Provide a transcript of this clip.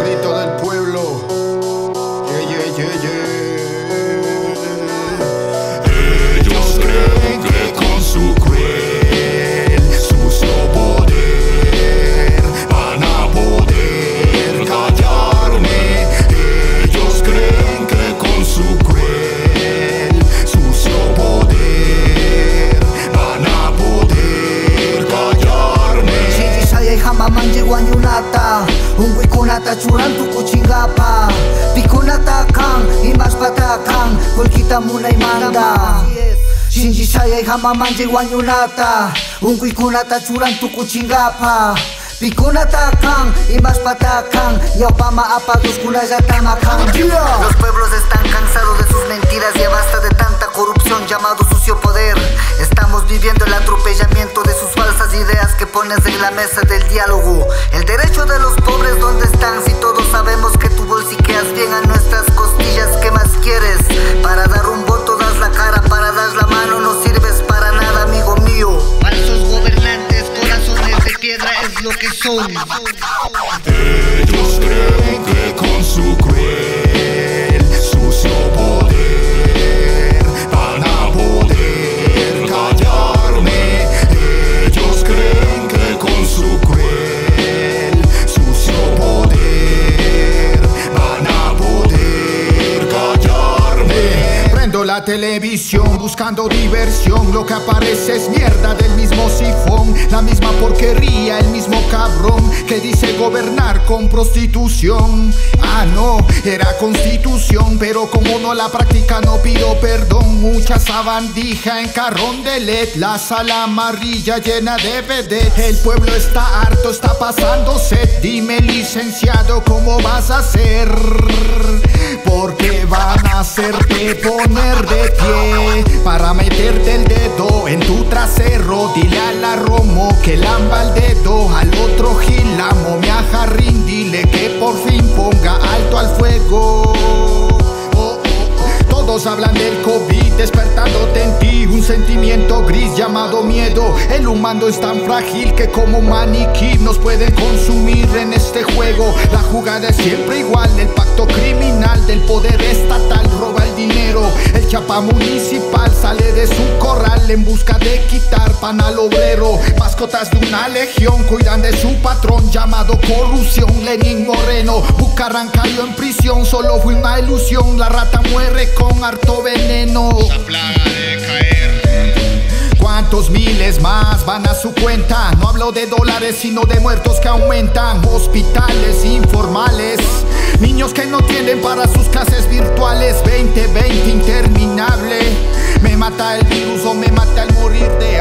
grito del pueblo. Yeah, yeah, yeah, yeah. Ellos creen que con su cruel, sucio poder van a poder callarme. Ellos creen que con su cruel, sucio poder van a poder callarme. Shinji saya hamamanji wanyunata Unguikunata churantu kuchingapa Pikunata kang, imas patakang Kulkita munay manda Shinji saya hamamanji wanyunata Unguikunata churantu kuchingapa Pikunata kang, imas patakang Yaupama apagus kunayatama kang. Los pueblos están cansados de sus mentiras. Ya basta de tanta corrupción llamado sucio poder. Estamos viviendo el atropellamiento de sus falsas ideas que pones en la mesa del diálogo. El derecho de los pobres, ¿dónde están? Si todos sabemos que tú bolsiqueas bien a nuestras costillas, ¿qué más quieres? Para dar un voto das la cara, para dar la mano no sirves para nada, amigo mío. Falsos gobernantes, corazones de piedra es lo que son. Ellos creen que con su cruel, sucio poder van a poder callarme. Ellos creen que con su cruel, sucio poder van a poder callarme. Prendo la televisión buscando diversión. Lo que aparece es mierda del mismo sifón. La misma porquería, el mismo cabrón que dice gobernar con prostitución. Ah no, era constitución, pero como no la practica no pido perdón. Mucha sabandija en carrón de LED, la sala amarilla llena de vedette. El pueblo está harto, está pasando sed. Dime licenciado, ¿cómo vas a hacer? Porque van a hacerte poner de pie para meterte el dedo en tu trasero. Dile a la Romo que lamba el dedo, al otro Gilamo, me a Jarrín, dile que por fin ponga alto al fuego. Todos hablan del COVID despertándote en ti un sentimiento gris llamado miedo. El humano es tan frágil que como un maniquí nos pueden consumir en este juego. La jugada es siempre igual, el pacto criminal del poder estatal roba el dinero. El chapa municipal sale de su corral en busca de quitar pan al obrero. Mascotas de una legión cuidan de su patrón llamado corrupción. Lenín Moreno, Bucaram cayó en prisión, solo fue una ilusión. La rata muere con harto veneno. Esa plaga de caer. ¿Cuántos miles más van a su cuenta? No hablo de dólares sino de muertos que aumentan. Hospitales informales, niños que no tienen para sus clases virtuales. 2020 interminable. Me mata el virus o me mata el morir de